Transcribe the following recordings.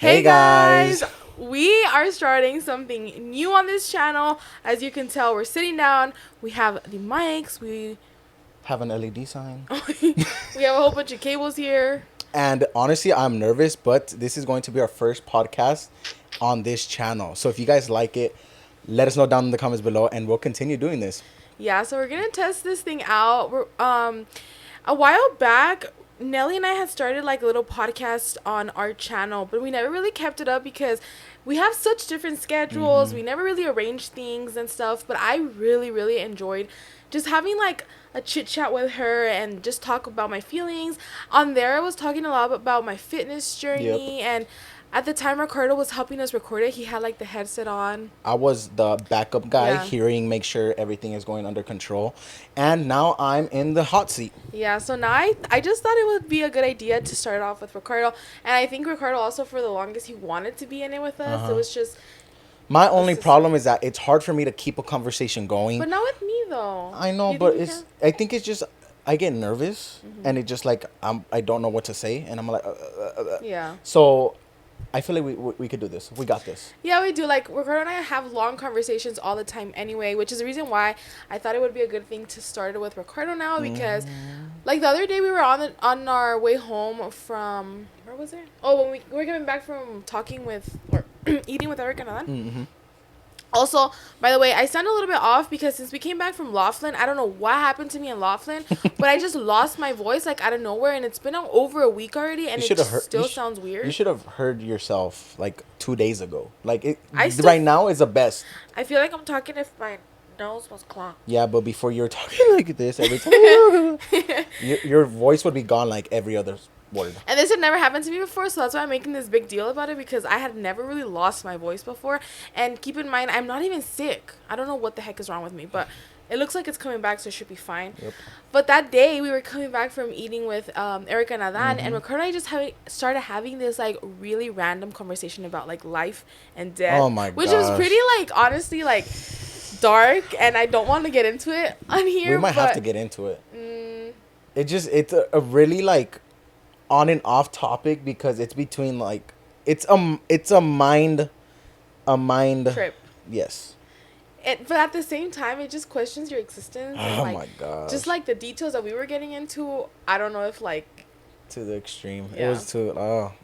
Hey guys! We are starting something new on this channel. As you can tell, we're sitting down. We have the mics. We have an LED sign. we have a whole bunch of cables here. And honestly, I'm nervous, but this is going to be our first podcast on this channel. So if you guys like it, let us know down in the comments below, and we'll continue doing this. Yeah, so we're gonna test this thing out. We're a while back, Nelly and I had started like a little podcast on our channel, but we never really kept it up because we have such different schedules. We never really arranged things and stuff, but I really enjoyed just having like a chit chat with her and just talk about my feelings. On there, I was talking a lot about my fitness journey, and at the time Ricardo was helping us record it. He had like the headset on. I was the backup guy, make sure everything is going under control. And now I'm in the hot seat. Yeah, so now I just thought it would be a good idea to start off with Ricardo. And I think Ricardo also, for the longest, he wanted to be in it with us. It was just... My only problem is that it's hard for me to keep a conversation going. But not with me, though. I know, but I think it's just... I get nervous, and it just like... I don't know what to say, and I'm like... Yeah. So... I feel like we could do this. We got this. Yeah, we do. Like, Ricardo and I have long conversations all the time anyway, which is the reason why I thought it would be a good thing to start it with Ricardo now, because, like, the other day we were on our way home from... Where was it? Oh, when we were coming back from talking with... or eating with Eric and Adan. Also, by the way, I sound a little bit off because since we came back from Laughlin, I don't know what happened to me in Laughlin, but I just lost my voice like out of nowhere, and it's been over a week already, and it still sounds weird. You should have heard yourself like 2 days ago. Like right now is the best. I feel like I'm talking if my nose was clogged. Yeah, but before you were talking like this every time, your voice would be gone like every other word. And this had never happened to me before, so that's why I'm making this big deal about it, because I had never really lost my voice before. And keep in mind, I'm not even sick. I don't know what the heck is wrong with me, but it looks like it's coming back, so it should be fine. Yep. But that day, we were coming back from eating with Erica and Adan, and Ricardo and I just started having this like really random conversation about like life and death. Oh my gosh. Which was pretty like, honestly, like dark, and I don't want to get into it on here. We might have to get into it. It's a really like on and off topic, because it's between like it's a mind trip. Yes. But at the same time, it just questions your existence. And, like, my god. Just like the details that we were getting into, I don't know if like to the extreme. Yeah. It was too.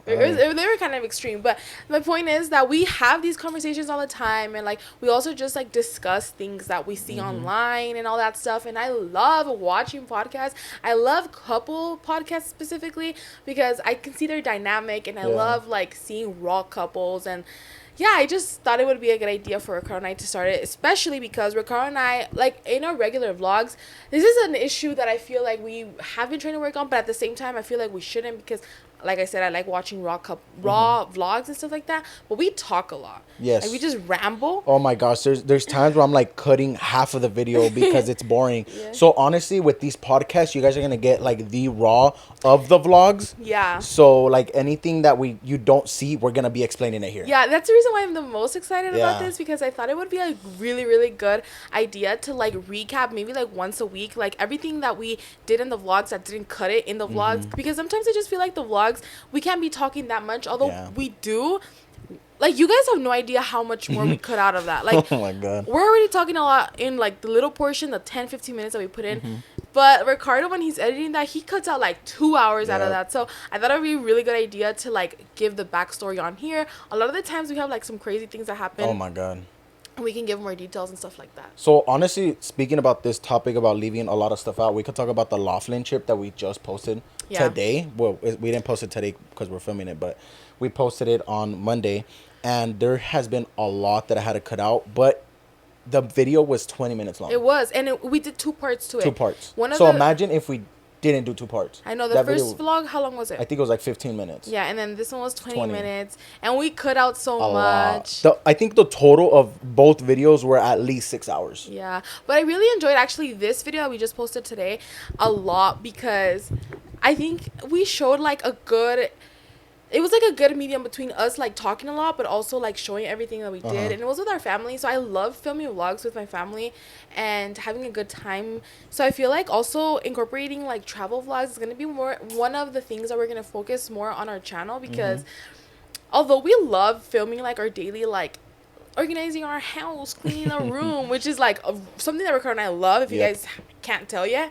They were kind of extreme, but the point is that we have these conversations all the time, and like we also just like discuss things that we see online and all that stuff. And I love watching podcasts. I love couple podcasts specifically because I can see their dynamic, and I love like seeing raw couples. And yeah, I just thought it would be a good idea for Ricardo and I to start it, especially because Ricardo and I, like, in our regular vlogs, this is an issue that I feel like we have been trying to work on, but at the same time, I feel like we shouldn't, because, like I said, I like watching raw vlogs and stuff like that, but we talk a lot. Yes. Like, we just ramble. Oh my gosh, there's times where I'm like cutting half of the video because it's boring. So honestly, with these podcasts, you guys are gonna get like the raw of the vlogs. Yeah. So like anything that you don't see, we're gonna be explaining it here. Yeah, that's the reason why I'm the most excited about this, because I thought it would be a really good idea to like recap maybe like once a week, like everything that we did in the vlogs that didn't cut it in the vlogs, because sometimes I just feel like the vlogs, we can't be talking that much, although we do. Like, you guys have no idea how much more we cut out of that. Like, oh my god, we're already talking a lot in like the little portion, the 10-15 minutes that we put in. But Ricardo, when he's editing that, he cuts out like 2 hours out of that. So I thought it would be a really good idea to like give the backstory on here. A lot of the times we have like some crazy things that happen. Oh my god. And we can give more details and stuff like that. So honestly, speaking about this topic about leaving a lot of stuff out, we could talk about the Laughlin trip that we just posted today. Well, we didn't post it today because we're filming it, but we posted it on Monday, and there has been a lot that I had to cut out, but the video was 20 minutes long. It was, and we did 2 parts to it. 2 parts. Imagine if we didn't do 2 parts. I know. The first vlog, how long was it? I think it was like 15 minutes. Yeah, and then this one was 20 minutes. And we cut out so much. I think the total of both videos were at least 6 hours. Yeah. But I really enjoyed actually this video that we just posted today a lot, because I think we showed like a good... It was like a good medium between us like talking a lot, but also like showing everything that we did. And it was with our family, so I love filming vlogs with my family and having a good time. So I feel like also incorporating like travel vlogs is going to be one of the things that we're going to focus more on our channel, because although we love filming like our daily like organizing our house, cleaning our room, which is like something that Ricardo and I love, if you guys can't tell yet.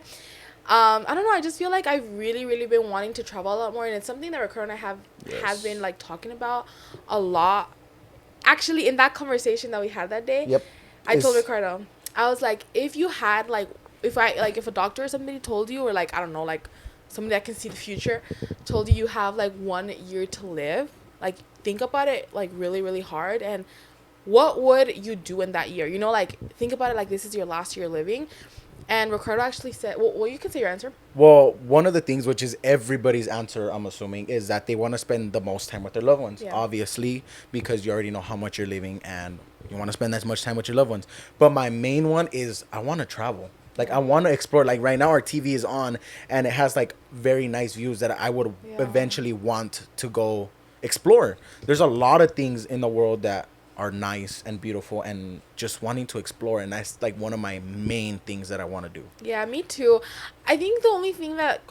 I don't know, I just feel like I've really been wanting to travel a lot more, and it's something that Ricardo and I have been like talking about a lot. Actually, in that conversation that we had that day, I told Ricardo, I was like, if you had like, if a doctor or somebody told you, or like, I don't know, like somebody that can see the future told you have like 1 year to live, like think about it like really hard, and what would you do in that year? You know, like think about it like this is your last year living. And Ricardo actually said, well, you can say your answer. Well, one of the things, which is everybody's answer, I'm assuming, is that they want to spend the most time with their loved ones. Yeah. Obviously, because you already know how much you're living and you want to spend as much time with your loved ones. But my main one is I want to travel. Like, I want to explore. Like, right now our TV is on and it has, like, very nice views that I would eventually want to go explore. There's a lot of things in the world that are nice and beautiful and just wanting to explore, and that's like one of my main things that I want to do. Yeah, me too. I think the only thing that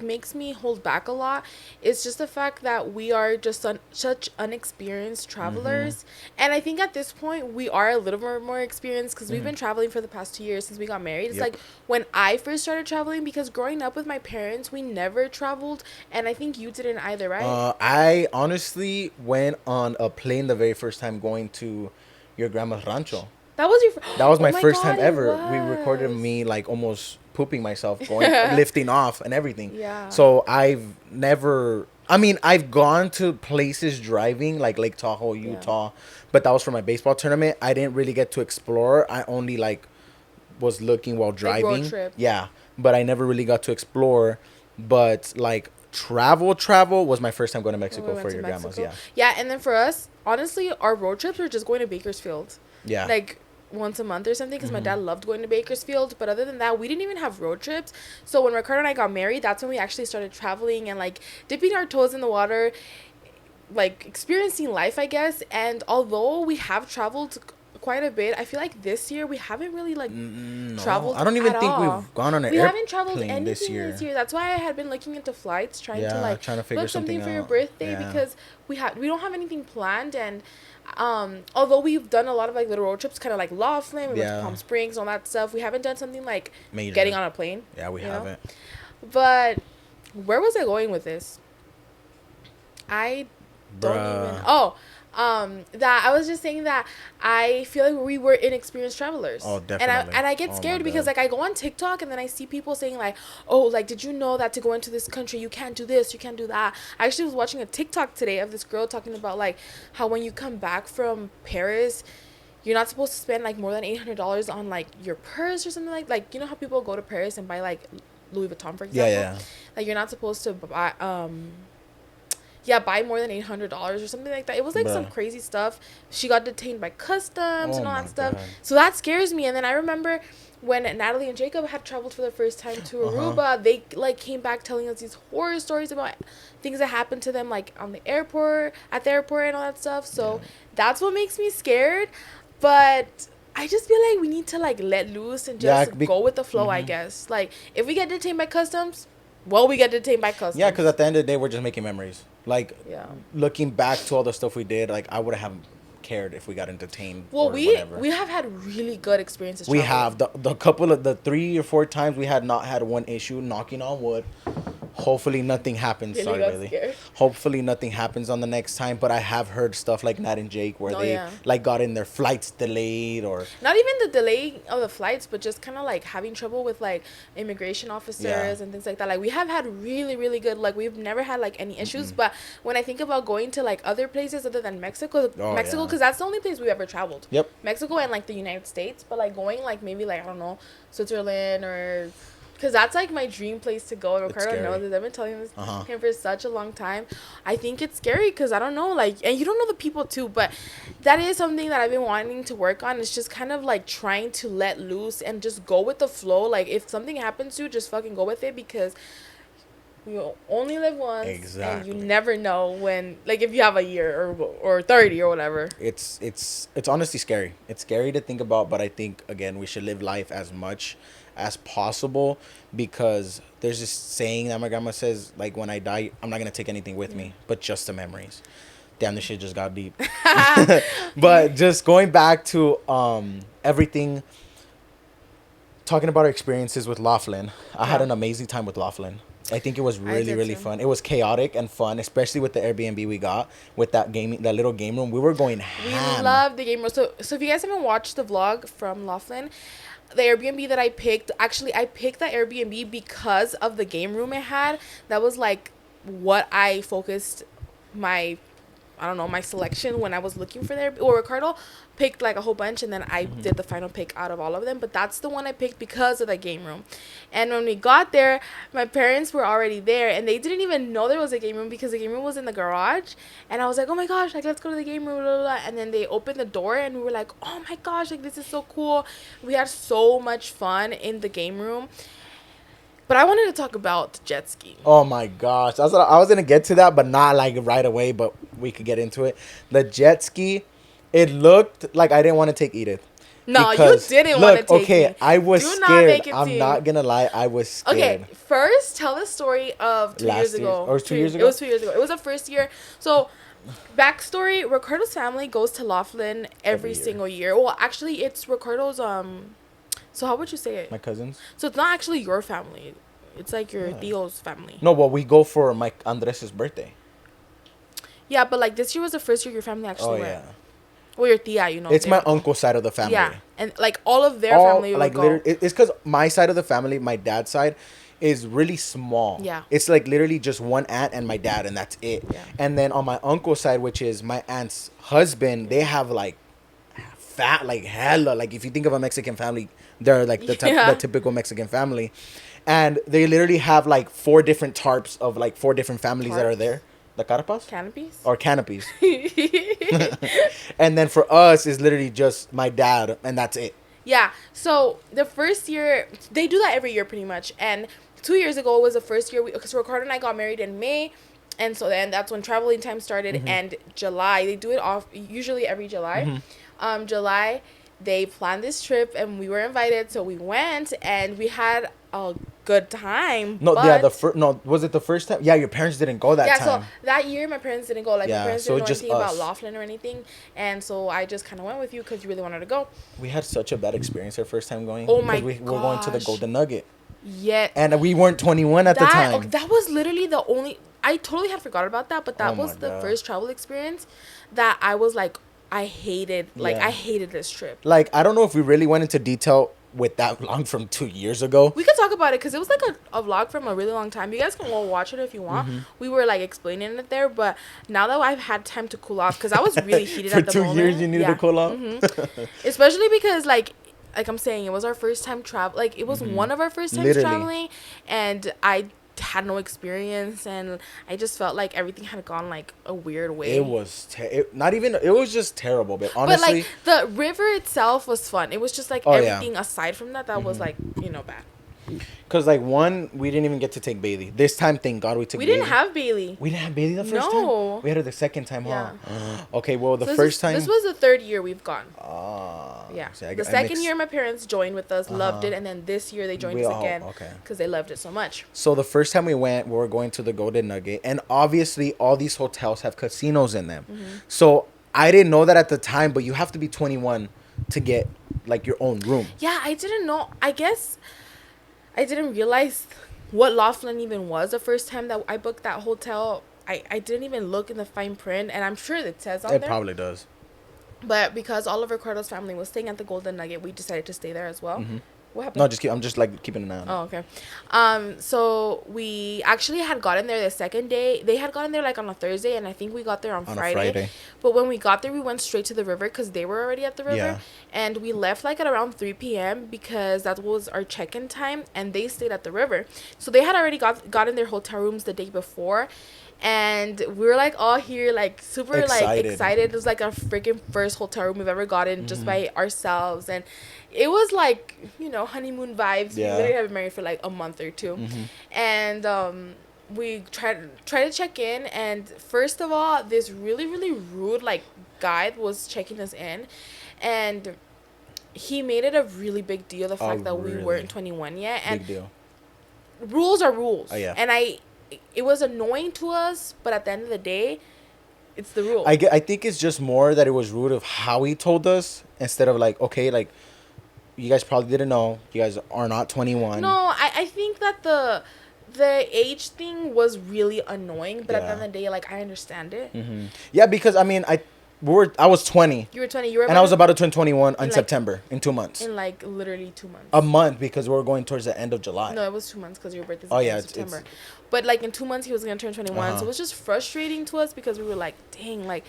makes me hold back a lot is just the fact that we are just such unexperienced travelers. And I think at this point we are a little more experienced because we've been traveling for the past 2 years since we got married. It's like when I first started traveling, because growing up with my parents we never traveled, and I think you didn't either, right? I honestly went on a plane the very first time going to your grandma's rancho. That was your that was my first time ever. We recorded me like almost pooping myself, going lifting off and everything. Yeah. So I've gone to places driving like Lake Tahoe, Utah, but that was for my baseball tournament. I didn't really get to explore. I only like was looking while driving. Like road trip. Yeah, but I never really got to explore. But like travel was my first time going to Mexico for your grandma's. Yeah, and then for us, honestly, our road trips were just going to Bakersfield. Yeah. Like once a month or something, because my dad loved going to Bakersfield. But other than that, we didn't even have road trips. So when Ricardo and I got married, that's when we actually started traveling and like dipping our toes in the water, like experiencing life, I guess. And although we have traveled quite a bit, I feel like this year we haven't really like traveled. I don't even think we've gone on an airplane. We haven't traveled anything this year. That's why I had been looking into flights, trying to figure something for your birthday, because we don't have anything planned. And although we've done a lot of like little road trips, kind of like Laughlin, we went to Palm Springs, all that stuff, we haven't done something like major. Getting on a plane. Yeah, we haven't. But where was I going with this? I don't even. That I was just saying that I feel like we were inexperienced travelers. Oh, definitely. And I get scared because like I go on TikTok and then I see people saying like, oh, like did you know that to go into this country you can't do this, you can't do that. I actually was watching a TikTok today of this girl talking about like how when you come back from Paris, you're not supposed to spend like more than $800 on like your purse or something like you know how people go to Paris and buy like Louis Vuitton, for example. Yeah. Like you're not supposed to buy buy more than $800 or something like that. It was like some crazy stuff. She got detained by customs and all that stuff. God. So that scares me. And then I remember when Natalie and Jacob had traveled for the first time to Aruba, they like came back telling us these horror stories about things that happened to them like on the airport, at the airport and all that stuff. So that's what makes me scared. But I just feel like we need to like let loose and just go with the flow, I guess. Like if we get detained by customs, we get detained by customs. Yeah, because at the end of the day, we're just making memories. Like, looking back to all the stuff we did, like, I wouldn't have cared if we got entertained. Well, we have had really good experiences. We have. The couple of the 3 or 4 times we had not had one issue, knocking on wood. Hopefully nothing happens. Really. Hopefully nothing happens on the next time. But I have heard stuff like Nat and Jake where they like got in their flights delayed, or not even the delay of the flights, but just kind of like having trouble with like immigration officers and things like that. Like we have had really good, like we've never had like any issues. But when I think about going to like other places other than Mexico, because that's the only place we've ever traveled. Yep. Mexico and like the United States, but like going like maybe like I don't know, Switzerland or. Because that's, like, my dream place to go. Ricardo knows this. I've been telling him for such a long time. I think it's scary because, I don't know, like, and you don't know the people, too. But that is something that I've been wanting to work on. It's just kind of, like, trying to let loose and just go with the flow. Like, if something happens to you, just fucking go with it because you only live once. Exactly. And you never know when, like, if you have a year or 30 or whatever. It's honestly scary. It's scary to think about, but I think, again, we should live life as much as possible, because there's this saying that my grandma says, like, when I die, I'm not gonna take anything with me but just the memories. Damn, this shit just got deep. But just going back to everything, talking about our experiences with Laughlin, I had an amazing time with Laughlin. I think it was really fun. It was chaotic and fun, especially with the Airbnb we got with that little game room. We were going ham. We love the game room. So if you guys haven't watched the vlog from Laughlin, the Airbnb that I picked, actually I picked that Airbnb because of the game room it had. That was like what I focused my selection when I was looking for there. Or Ricardo picked like a whole bunch, and then I did the final pick out of all of them. But that's the one I picked because of the game room. And when we got there, my parents were already there, and they didn't even know there was a game room because the game room was in the garage. And I was like, oh my gosh, like, let's go to the game room, blah, blah, blah. And then they opened the door, and we were like, oh my gosh, like, this is so cool. We had so much fun in the game room. But I wanted to talk about jet ski. Oh my gosh. I was going to get to that, but not like right away, but we could get into it. The jet ski, it looked like I didn't want to take Edith. No, you didn't want to take me. I was scared. I'm not going to lie. I was scared. Okay, first tell the story of 2 years ago. Or 2 years ago? It was 2 years ago. It was the first year. So, backstory, Ricardo's family goes to Laughlin every single year. Well, actually, it's Ricardo's, so how would you say it? My cousins. So it's not actually your family. It's like your Tio's family. No, well, we go for my Andres' birthday. Yeah, but like this year was the first year your family actually went. Yeah. Well, your tia, you know. It's my uncle's side of the family. Yeah, and like all of their family would go. It's because my side of the family, my dad's side, is really small. Yeah. It's like literally just one aunt and my dad, and that's it. Yeah. And then on my uncle's side, which is my aunt's husband, they have like fat, like hella, like if you think of a Mexican family, they're like the typical Mexican family. And they literally have like 4 different tarps of like 4 different families that are there. The carapas? Canopies? Or canopies. And then for us, is literally just my dad, and that's it. Yeah. So the first year, they do that every year pretty much. And 2 years ago was the first year, because Ricardo and I got married in May. And so then that's when traveling time started. And July, they do it usually every July. July, they planned this trip, and we were invited. So we went, and we had a good time. No, was it the first time? Yeah, your parents didn't go that time. Yeah, so that year my parents didn't go. Like, my parents didn't know anything about Laughlin or anything. And so I just kind of went with you because you really wanted to go. We had such a bad experience our first time going. Oh my gosh. We were going to the Golden Nugget. Yeah. And we weren't 21 at the time. Okay, that was literally the only... I totally had forgot about that, but that was the first travel experience that I was like, I hated. Like, I hated this trip. Like, I don't know if we really went into detail with that vlog from 2 years ago. We could talk about it because it was like a vlog from a really long time. You guys can go watch it if you want. We were like explaining it there, but now that I've had time to cool off, because I was really heated at the moment. For 2 years you needed to cool off? Especially because like I'm saying, it was our first time travel. Like, it was one of our first times traveling, and I had no experience, and I just felt like everything had gone like a weird way. It was it was just terrible, but honestly, but like the river itself was fun. It was just like everything aside from that was like, you know, bad. Because like we didn't even get to take Bailey this time. Thank God we took. We didn't have Bailey. We didn't have Bailey the first time. We had her the second time, huh? Okay, well the first time. This was the third year we've gone. Yeah. See, the second year my parents joined with us, loved it, and then this year they joined us again. Okay. Because they loved it so much. So the first time we were going to the Golden Nugget, and obviously all these hotels have casinos in them. So I didn't know that at the time, but you have to be 21 to get like your own room. Yeah, I didn't know. I guess I didn't realize what Laughlin even was the first time that I booked that hotel. I didn't even look in the fine print, and I'm sure it says on there. It probably does. But because all of Ricardo's family was staying at the Golden Nugget, we decided to stay there as well. What happened? No, I'm just like keeping an eye on it. Oh, okay. So we actually had gotten there the second day. They had gotten there like on a Thursday, and I think we got there on Friday. But when we got there, we went straight to the river because they were already at the river. Yeah. And we left like at around 3 p.m. because that was our check-in time, and they stayed at the river. So they had already gotten their hotel rooms the day before. And we were like all here, like super excited. It was like our freaking first hotel room we've ever gotten just by ourselves, and it was like, you know, honeymoon vibes. Yeah. We literally have been married for like a month or two, and we tried to check in, and first of all, this really rude like guy was checking us in, and he made it a really big deal the fact that we weren't 21 yet, and big deal. Rules are rules, yeah. and it was annoying to us, but at the end of the day, It's the rule. I think it's just more that it was rude of how he told us instead of like, okay, like, you guys probably didn't know. You guys are not 21. No, I think that the age thing was really annoying, but at the end of the day, like, I understand it. Mm-hmm. Yeah, because I mean, I was 20. You were 20. You were. And I was about to turn 21 in like, September in 2 months. In like literally 2 months. A month because we're going towards the end of July. No, it was 2 months because your birthday's in September. But like in 2 months he was gonna turn 21, so it was just frustrating to us because we were like, dang, like.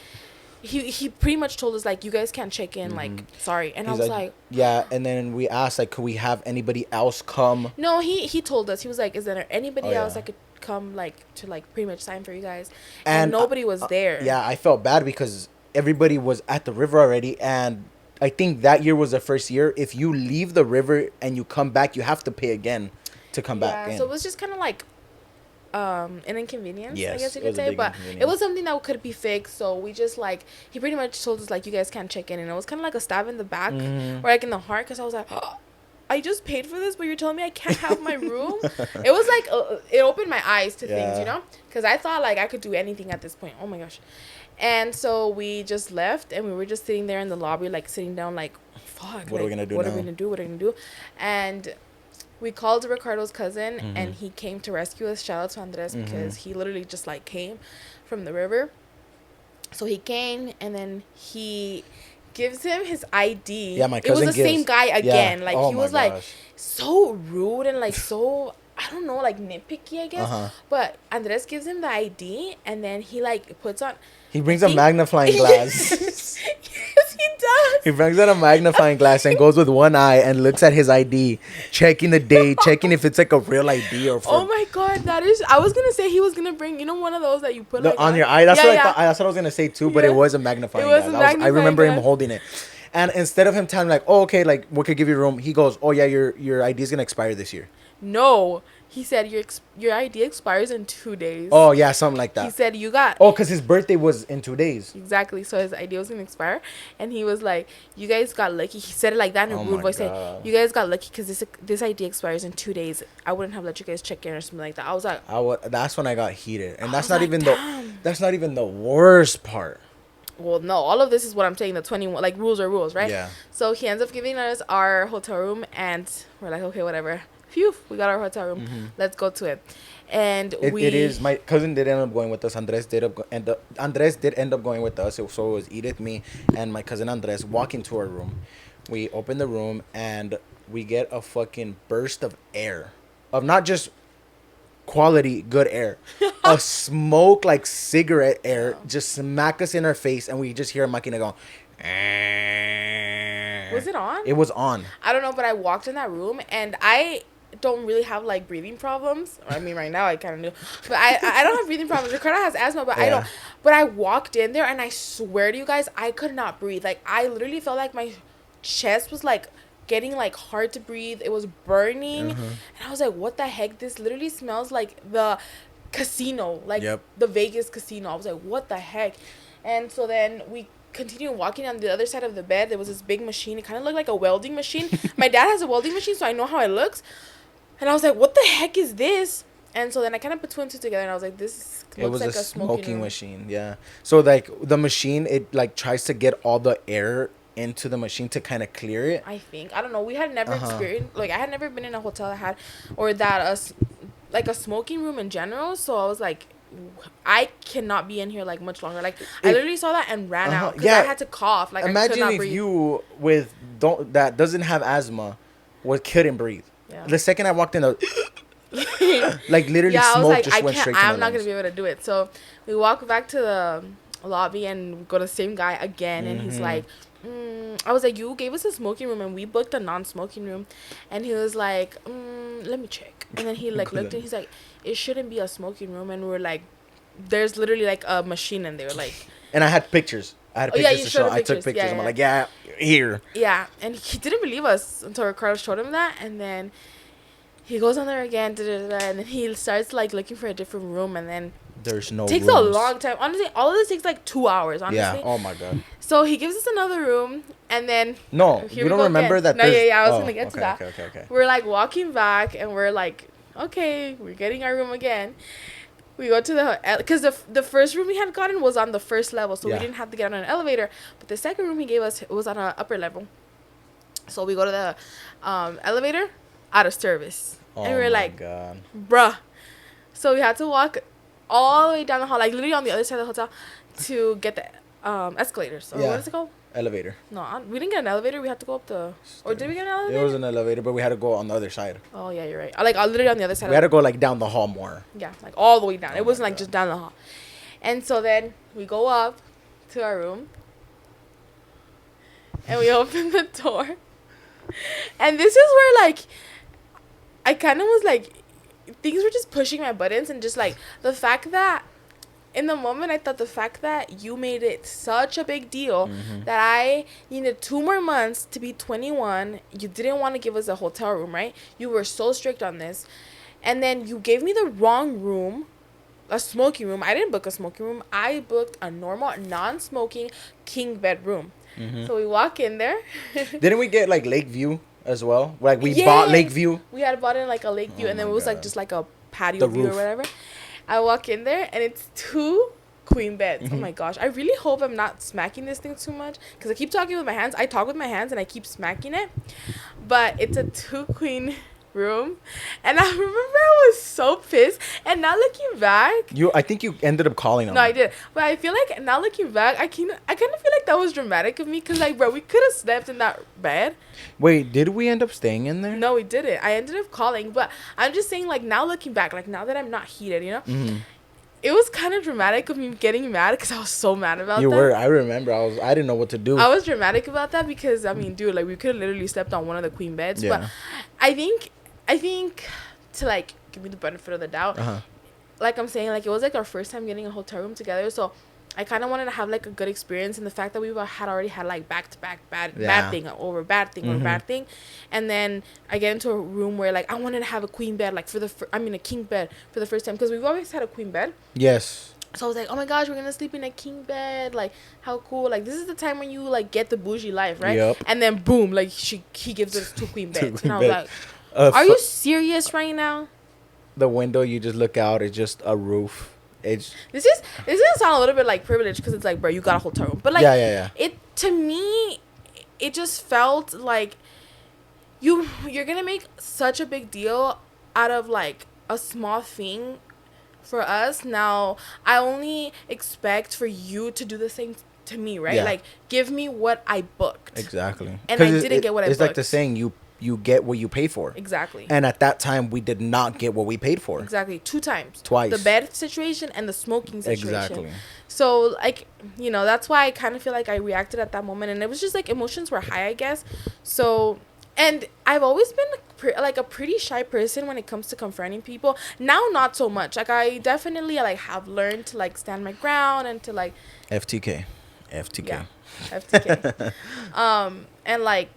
He pretty much told us like, you guys can't check in, like, sorry. And I was like yeah. And then we asked like, could we have anybody else come? No, he told us, he was like, is there anybody else that could come, like, to like pretty much sign for you guys? And nobody was there. Yeah, I felt bad because everybody was at the river already, and I think that year was the first year. If you leave the river and you come back, you have to pay again to come back in. So it was just kind of like an inconvenience, yes, I guess you could say, but it was something that could be fixed. So we just like, he pretty much told us like, you guys can't check in, and it was kind of like a stab in the back or like in the heart, because I was like, oh, I just paid for this, but you're telling me I can't have my room. It was like it opened my eyes to things, you know, because I thought like I could do anything at this point. Oh my gosh. And so we just left, and we were just sitting there in the lobby, like sitting down, like, fuck, what are we gonna do? What are we gonna do? What are we gonna do? And we called Ricardo's cousin, and he came to rescue us. Shout out to Andres, because he literally just like came from the river. So he came, and then he gives him his ID. Yeah, my cousin. It was the same guy again. Yeah. Like, he was like so rude and like so, I don't know, like nitpicky, I guess. But Andres gives him the ID, and then he like puts on. He brings a magnifying glass. Yes, he does. He brings out a magnifying glass and goes with one eye and looks at his ID, checking the date, checking if it's like a real ID or. Oh my god, that is! I was gonna say he was gonna bring, you know, one of those that you put like on your eye. That's what I thought. That's what I was gonna say too. But it was a magnifying glass. I remember him holding it, and instead of him telling like, "Oh, okay, like we could give you room," he goes, "Oh yeah, your ID is gonna expire this year." No. He said your ID expires in 2 days. Oh, yeah, something like that. He said you got... Oh, because his birthday was in 2 days. Exactly. So his ID was going to expire. And he was like, you guys got lucky. He said it like that in a rude voice. Saying, you guys got lucky because this ID expires in 2 days. I wouldn't have let you guys check in or something like that. I was like... That's when I got heated. And that's not even that's not even the worst part. Well, no, all of this is what I'm saying. The 21, like, rules are rules, right? Yeah. So he ends up giving us our hotel room, and we're like, okay, whatever. Phew, we got our hotel room. Let's go to it. And it is, my cousin did end up going with us. Andres did end up going with us. So it was Edith, me, and my cousin Andres walking to our room. We open the room and we get a fucking burst of air, of not just quality good air, a smoke like cigarette air just smack us in our face, and we just hear a machina go. Was it on? It was on. I don't know, but I walked in that room, and I don't really have like breathing problems. I mean, right now I kind of do, but I don't have breathing problems. Ricardo has asthma, but I don't. But I walked in there, and I swear to you guys, I could not breathe. Like, I literally felt like my chest was like getting like hard to breathe. It was burning, and I was like, what the heck? This literally smells like the casino, like the Vegas casino. I was like, what the heck? And so then we continue walking. On the other side of the bed, there was this big machine. It kind of looked like a welding machine. My dad has a welding machine, so I know how it looks. And I was like, what the heck is this? And so then I kind of put two and two together, and I was like, this looks like a smoking machine. Yeah. So like the machine, it like tries to get all the air into the machine to kind of clear it. I think, I don't know. We had never experienced, like, I had never been in a hotel that had, or that like a smoking room in general. So I was like, I cannot be in here like much longer. Like, I literally saw that and ran out because I had to cough. Like, imagine I could not if breathe. you that doesn't have asthma couldn't breathe. Yeah. The second I walked in, like literally smoke just went straight to my lungs. I'm not gonna be able to do it. So we walk back to the lobby and go to the same guy again, and he's like, I was like, you gave us a smoking room and we booked a non-smoking room, and he was like, let me check. And then he like looked and he's like, it shouldn't be a smoking room. And we're like, there's literally like a machine in there, like. And I had pictures. I took pictures. Yeah. I'm like, yeah, here. Yeah, and he didn't believe us until Ricardo showed him that, and then he goes on there again, and then he starts like looking for a different room, and then there's no. Takes a long time. Honestly, all of this takes like 2 hours. Honestly. Yeah. Oh my god. So he gives us another room, and then no, you don't remember that. No, yeah. I was gonna get to that. Okay. We're like walking back, and we're like, okay, we're getting our room again. we go to the, because the first room we had gotten was on the first level, so we didn't have to get on an elevator. But the second room he gave us, it was on an upper level. So we go to the elevator, out of service. Oh, and we were like, God. Bruh. So we had to walk all the way down the hall, like literally on the other side of the hotel, to get the escalator. So what is it called? Elevator. No, we didn't get an elevator. We had to go up the... Or did we get an elevator? It was an elevator, but we had to go on the other side. Oh, yeah, you're right. Like, literally on the other side. We had to go, like, down the hall more. Yeah, like, all the way down. It wasn't, like, just down the hall. And so then we go up to our room. And we open the door. And this is where, like, I kind of was, like... Things were just pushing my buttons. And just, like, the fact that... In the moment, I thought the fact that you made it such a big deal that I needed 2 more months to be 21. You didn't want to give us a hotel room, right? You were so strict on this. And then you gave me the wrong room, a smoking room. I didn't book a smoking room. I booked a normal, non-smoking king bed room. So we walk in there. Didn't we get, like, Lakeview as well? Like, we bought Lakeview? We had bought in, like, a Lakeview. And then it was, like, just, like, a patio view or whatever. I walk in there, and it's 2 queen beds. Oh, my gosh. I really hope I'm not smacking this thing too much, because I keep talking with my hands. I talk with my hands, and I keep smacking it. But it's a 2-queen room. And I remember I was so pissed. And now looking back... I think you ended up calling them. No, I did. But I feel like, now looking back, I kind of feel like that was dramatic of me. Because, like, bro, we could have slept in that bed. Wait, did we end up staying in there? No, we didn't. I ended up calling. But I'm just saying, like, now looking back, like, now that I'm not heated, you know? It was kind of dramatic of me getting mad because I was so mad about that. You were. I remember. I didn't know what to do. I was dramatic about that because, I mean, dude, like, we could have literally slept on one of the queen beds. Yeah. But I think to, like, give me the benefit of the doubt, like I'm saying, like, it was, like, our first time getting a hotel room together. So I kind of wanted to have, like, a good experience. And the fact that we had already had, like, back-to-back bad thing over bad thing over bad thing. And then I get into a room where, like, I wanted to have a queen bed, like, a king bed for the first time. Because we've always had a queen bed. Yes. So I was like, oh, my gosh, we're going to sleep in a king bed. Like, how cool. Like, this is the time when you, like, get the bougie life, right? Yep. And then, boom, like, he gives us 2 queen beds. And I was like, are you serious right now? The window, you just look out, it's just a roof. This is gonna sound a little bit like privilege because it's like, bro, you got a hotel room, but like, it, to me, it just felt like you're gonna make such a big deal out of like a small thing for us. Now I only expect for you to do the same to me, right? Like, give me what I booked. Exactly. And I didn't get what I booked. It's like the saying, you get what you pay for. Exactly. And at that time, we did not get what we paid for. Exactly. 2 times. Twice. The bed situation and the smoking situation. Exactly. So, like, you know, that's why I kind of feel like I reacted at that moment. And it was just, like, emotions were high, I guess. So, and I've always been, like, a pretty shy person when it comes to confronting people. Now, not so much. Like, I definitely, like, have learned to, like, stand my ground and to, like... FTK. Yeah. FTK. And, like,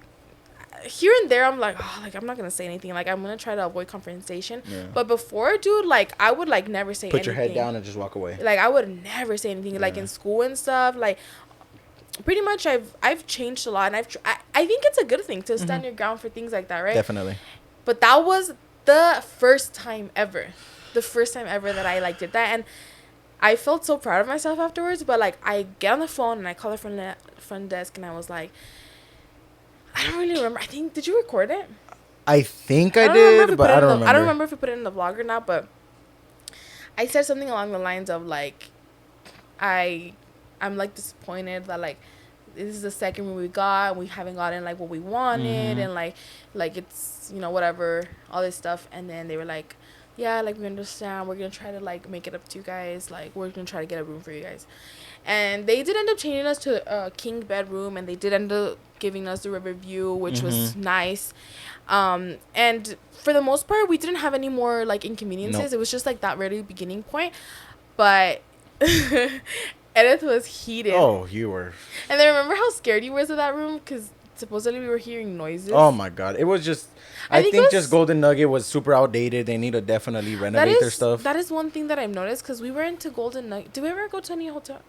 here and there I'm like, oh, like, I'm not gonna say anything, like, I'm gonna try to avoid confrontation. But before, dude, like, I would, like, never say anything. Put your head down and just walk away. Like, I would never say anything. Like, in school and stuff, like, pretty much I've changed a lot. And I think it's a good thing to stand your ground for things like that, right? Definitely. But that was the first time ever that I, like, did that. And I felt so proud of myself afterwards. But, like, I get on the phone and I call the front desk and I was like, I don't really remember. I think, did you record it? I think I did, but I don't remember. I don't remember if we put it in the vlog or not, but I said something along the lines of, like, I'm, like, disappointed that, like, this is the second room we got, and we haven't gotten, like, what we wanted, and, like, it's, you know, whatever, all this stuff. And then they were like, yeah, like, we understand. We're going to try to, like, make it up to you guys. Like, we're going to try to get a room for you guys. And they did end up changing us to a king bedroom, and they did end up giving us the river view, which was nice. And for the most part, we didn't have any more, like, inconveniences. Nope. It was just, like, that very beginning point. But Edith was heated. Oh, you were. And then remember how scared you was of that room? Because supposedly we were hearing noises. Oh, my God. It was just... I think just Golden Nugget was super outdated. They need to definitely renovate their stuff. That is one thing that I've noticed, because we were into Golden Nugget. Did we ever go to any hotel?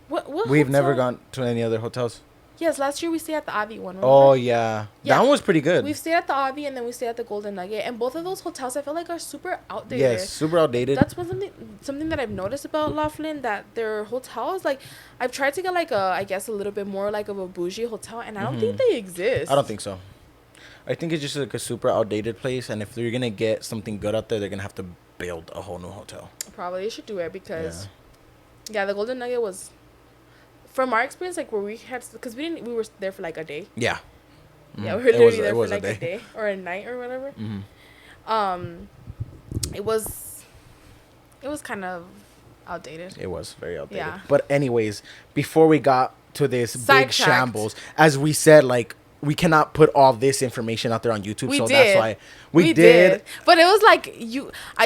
What We've hotel? never gone to any other hotels. Yes, last year we stayed at the Avi one. Remember? Oh yeah, that one was pretty good. We stayed at the Avi and then we stayed at the Golden Nugget, and both of those hotels I feel like are super outdated. Yes, super outdated. That's something that I've noticed about Laughlin, that their hotels, like, I've tried to get like I guess a little bit more like of a bougie hotel, and I don't think they exist. I don't think so. I think it's just like a super outdated place, and if they're gonna get something good out there, they're gonna have to build a whole new hotel. Probably they should do it because, the Golden Nugget was, from our experience, like where we had, because we were there for like a day. Yeah. Mm-hmm. Yeah, we were literally there for like a day or a night or whatever. Mm-hmm. It was kind of outdated. It was very outdated. Yeah. But anyways, before we got to this big shambles, as we said, like, we cannot put all this information out there on YouTube, that's why we did. But it was like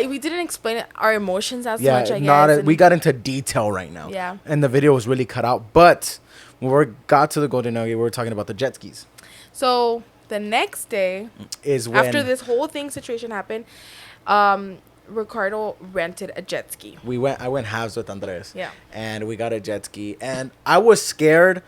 we didn't explain our emotions as much. I guess we got into detail right now. Yeah, and the video was really cut out. But when we got to the Golden Nugget, we were talking about the jet skis. So the next day is when, after this whole situation happened, Ricardo rented a jet ski. I went halves with Andres. Yeah, and we got a jet ski, and I was scared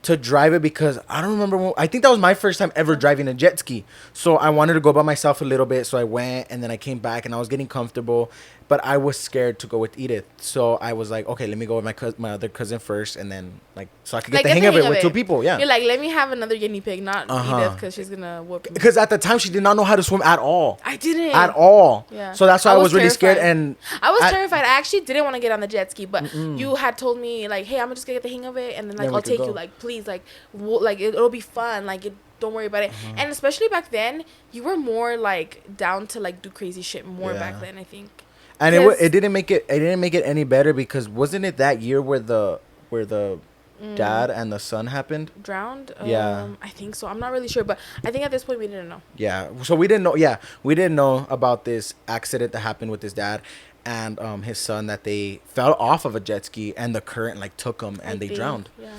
to drive it because I don't remember I think that was my first time ever driving a jet ski, so I wanted to go by myself a little bit, so I went, and then I came back and I was getting comfortable, but I was scared to go with Edith, so I was like, okay, let me go with my other cousin first, and then like so I could get the hang of it with two people. Yeah, you're like, let me have another guinea pig, not Edith, because she's gonna whoop me. Because at the time she did not know how to swim at all. I didn't at all. Yeah, so that's why I was really scared, and I was terrified. I actually didn't want to get on the jet ski, but you had told me like, hey, I'm just gonna get the hang of it, and then like I'll take you, like, please, like like it'll be fun, like don't worry about it. And especially back then, you were more like down to like do crazy shit more back then, I think. And it didn't make it any better, because wasn't it that year where the dad and the son happened? Drowned? Yeah. I think so. I'm not really sure, but I think at this point we didn't know. Yeah. So we didn't know. Yeah, we didn't know about this accident that happened with his dad and his son, that they fell off of a jet ski and the current like took them and they drowned. Yeah.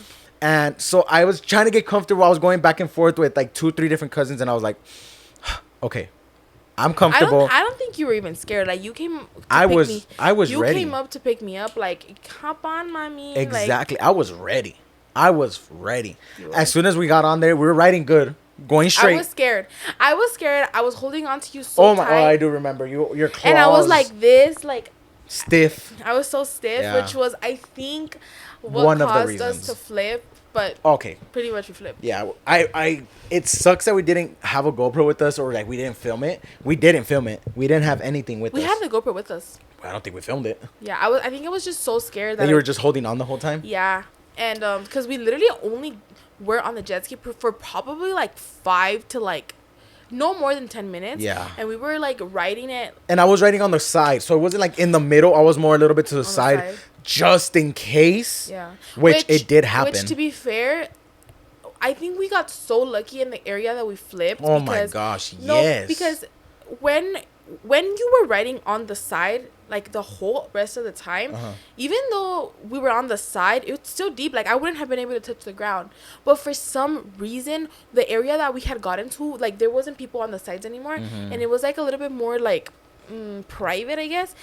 And so I was trying to get comfortable. I was going back and forth with like 2-3 different cousins, and I was like, okay, I'm comfortable. I don't think you were even scared. Like, you came. I was ready. You came up to pick me up. Like, hop on, mommy. Exactly. Like, I was ready. As soon as we got on there, we were riding good, going straight. I was scared. I was holding on to you so tight. Oh, I do remember your claws. And I was like this, like stiff. I was so stiff, which was, I think, what one of the caused reasons us to flip. But okay, pretty much we flipped. Yeah, it sucks that we didn't have a GoPro with us, or like we didn't film it. We didn't film it. We didn't have anything with us. We had the GoPro with us. I don't think we filmed it. Yeah, I think I was just so scared that. And you were just holding on the whole time? Yeah. And because we literally only were on the jet ski for probably like 5 to like no more than 10 minutes. Yeah. And we were like riding it. And I was riding on the side, so it wasn't like in the middle. I was more a little bit to the side, just in case. Yeah. Which it did happen. Which, to be fair, I think we got so lucky in the area that we flipped. Oh my gosh, yes. Because when you were riding on the side, like the whole rest of the time, even though we were on the side, it was still deep. Like, I wouldn't have been able to touch the ground. But for some reason, the area that we had gotten to, like, there wasn't people on the sides anymore. And it was like a little bit more like private, I guess.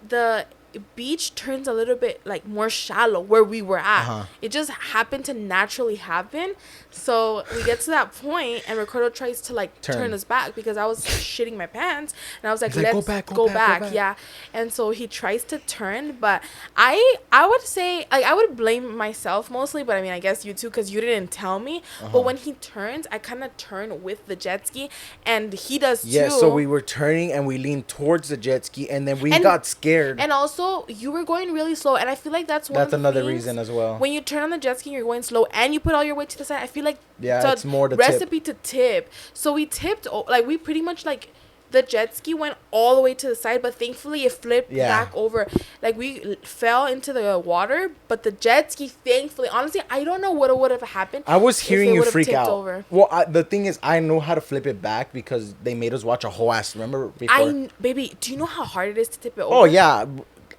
The beach turns a little bit like more shallow where we were at. It just happened to naturally happen. So we get to that point and Ricardo tries to like turn us back, because I was shitting my pants, and I was like, let's go back. Yeah. And so he tries to turn, but I would say, like, I would blame myself mostly, but I mean, I guess you too, because you didn't tell me. But when he turns, I kind of turn with the jet ski, and he does too. Yeah, so we were turning and we leaned towards the jet ski, and then we got scared. And also, you were going really slow, and I feel like that's another reason as well. When you turn on the jet ski and you're going slow and you put all your weight to the side, I feel like it's more the recipe to tip. So we tipped, like, we pretty much, like, the jet ski went all the way to the side, but thankfully it flipped back over. Like, we fell into the water, but the jet ski, thankfully, honestly, I don't know what would have happened. I was hearing you freak out. Over. Well, the thing is, I know how to flip it back because they made us watch a whole ass. Remember before? Baby, do you know how hard it is to tip it over? Oh yeah,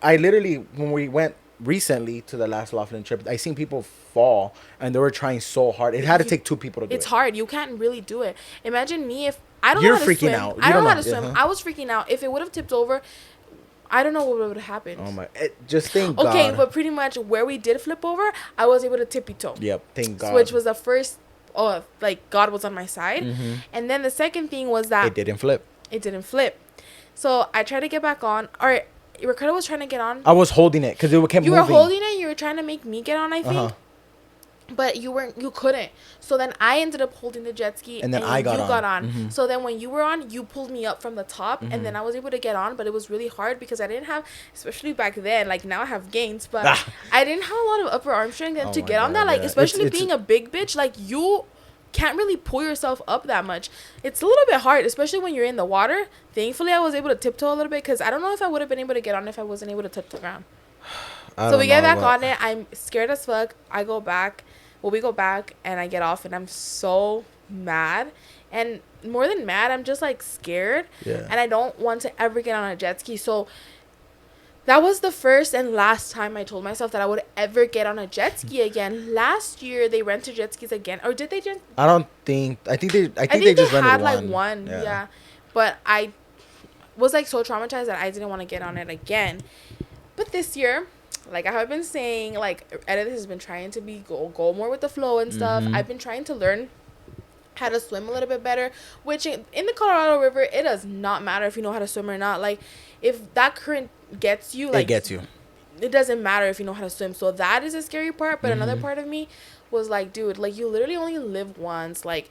I literally, when we went recently to the last Laughlin trip, I seen people fall and they were trying so hard. It had to take 2 people to do it. It's hard. You can't really do it. Imagine me if I don't You're know how to freaking swim. out. I don't know how to swim. I was freaking out. If it would have tipped over, I don't know what would have happened. Oh my! Just thank God. Okay, but pretty much where we did flip over, I was able to tippy toe. Yep, thank God. Which was the first. Oh, like God was on my side. And then the second thing was that it didn't flip. It didn't flip. So I tried to get back on. Or Ricardo was trying to get on. I was holding it because it kept moving. You were holding it. You were trying to make me get on, I think. But you couldn't. So then I ended up holding the jet ski. And then you got on. So then when you were on, you pulled me up from the top. And then I was able to get on. But it was really hard because I didn't have, especially back then, like now I have gains. But I didn't have a lot of upper arm strength. And to get on that, like especially being a big bitch, like you can't really pull yourself up that much. It's a little bit hard, especially when you're in the water. Thankfully, I was able to tiptoe a little bit because I don't know if I would have been able to get on if I wasn't able to touch the ground. So we get back on it. I'm scared as fuck. I go back. Well, we go back and I get off and I'm so mad. And more than mad, I'm just like scared. Yeah. And I don't want to ever get on a jet ski. So that was the first and last time I told myself that I would ever get on a jet ski again. Last year they rented jet skis again, or did they just? I think they just rented like one. Yeah. But I was like so traumatized that I didn't want to get on it again. But this year, like I have been saying, like Edith has been trying to go more with the flow and stuff. I've been trying to learn how to swim a little bit better, which in the Colorado River, it does not matter if you know how to swim or not. Like if that current gets you, like it gets you. It doesn't matter if you know how to swim. So that is a scary part. But another part of me was like, dude, like you literally only live once. Like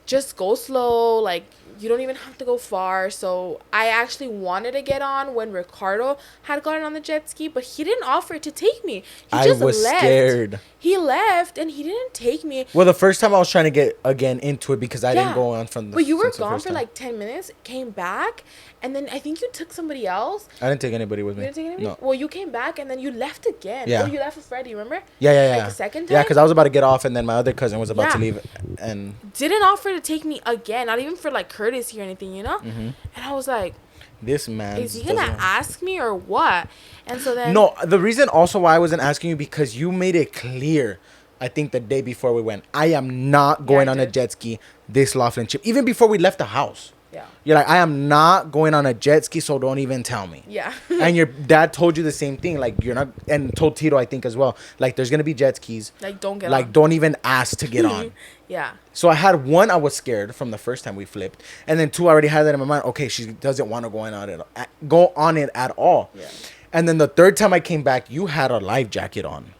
just go slow. Like you don't even have to go far. So I actually wanted to get on when Ricardo had gotten on the jet ski, but he didn't offer to take me. I was scared. He left and he didn't take me. Well, the first time I was trying to get again into it because I didn't go on from the. But you were gone for like 10 minutes, came back, and then I think you took somebody else. I didn't take anybody with me. You didn't take anybody? No. Well, you came back and then you left again. Yeah. Oh, you left with Freddie, remember? Yeah. Like the second time? Yeah, because I was about to get off and then my other cousin was about to leave and. Didn't offer to take me again, not even for like courtesy or anything, you know? And I was like, this man is he gonna ask me or what? And so then. No, the reason also why I wasn't asking you because you made it clear. I think the day before we went, I am not going on a jet ski this Laughlin trip. Even before we left the house. Yeah. You're like, I am not going on a jet ski, so don't even tell me. Yeah. And your dad told you the same thing. Like, you're not, and told Tito, I think, as well. Like, there's going to be jet skis. Like, don't get on. Like, don't even ask to get on. Yeah. So I had one, I was scared from the first time we flipped. And then two, I already had that in my mind. Okay, she doesn't want to go on it at all. Yeah. And then the third time I came back, you had a life jacket on.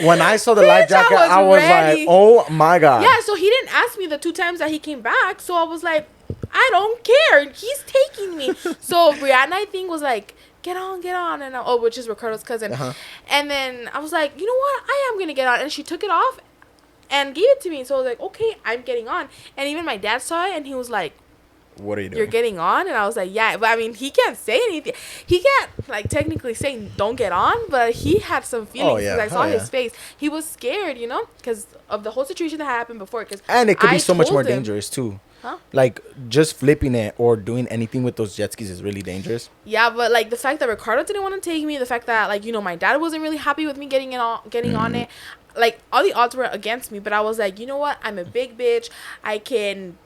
When I saw the life jacket, I was like, oh my God. Yeah, so he didn't ask me the 2 times that he came back. So I was like, I don't care. He's taking me. So Brianna, I think, was like, get on. And which is Ricardo's cousin. And then I was like, you know what? I am going to get on. And she took it off and gave it to me. So I was like, okay, I'm getting on. And even my dad saw it and he was like, what are you doing? You're getting on? And I was like, yeah. But I mean, he can't say anything. He can't, like, technically say don't get on. But he had some feelings because I saw his face. He was scared, you know, because of the whole situation that happened before. And it could be so much more dangerous, too. Huh? Like, just flipping it or doing anything with those jet skis is really dangerous. Yeah, but, like, the fact that Ricardo didn't want to take me, the fact that, like, you know, my dad wasn't really happy with me getting on it. Like, all the odds were against me. But I was like, you know what? I'm a big bitch. I can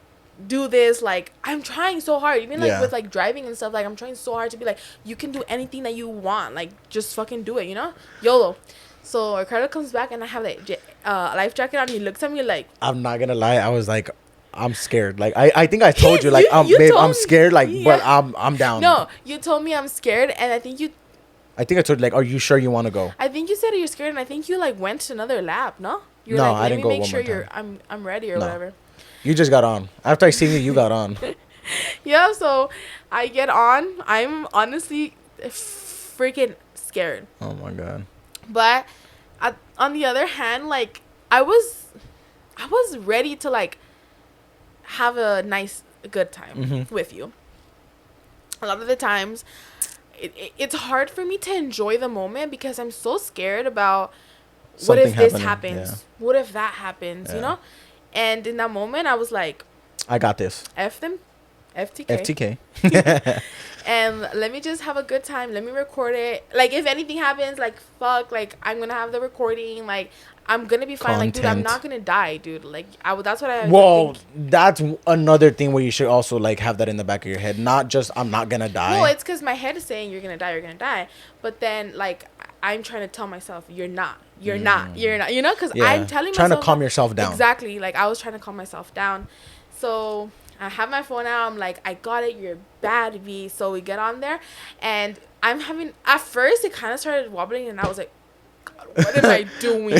do this. Like, I'm trying so hard, even like with like driving and stuff. Like, I'm trying so hard to be like, you can do anything that you want. Like, just fucking do it, you know? YOLO. So Ricardo comes back and I have that life jacket on. He looks at me like, I'm not gonna lie, I was like, I'm scared. Like, I think I told you like, babe, I'm scared. Like, but I'm down. No, you told me I'm scared, and I think I told you, like, are you sure you want to go? I think you said you're scared, and I think you like went to another lap. No, you were no, like, I didn't go. Make sure I'm ready or whatever. You just got on. After I seen you, you got on. Yeah, so I get on. I'm honestly freaking scared. Oh my God. But on the other hand, like, I was ready to like have a good time with you. A lot of the times it's hard for me to enjoy the moment because I'm so scared about what if this happens? Yeah. What if that happens? Yeah. You know? And in that moment, I was like, I got this. F them. FTK. FTK. And let me just have a good time. Let me record it. Like, if anything happens, like, fuck, like, I'm gonna have the recording. Like, I'm gonna be fine. Like, dude, I'm not gonna die, dude. Like, that's what I. Well, that's another thing where you should also like have that in the back of your head. Not just I'm not gonna die. No, it's because my head is saying you're gonna die. You're gonna die. But then, like, I'm trying to tell myself you're not. You're not. You're not. You know, because I'm telling myself. Trying to calm yourself down. Exactly. Like, I was trying to calm myself down. So I have my phone out. I'm like, I got it. You're bad, V. So we get on there, and I'm having. At first, it kind of started wobbling, and I was like, God, what am I doing?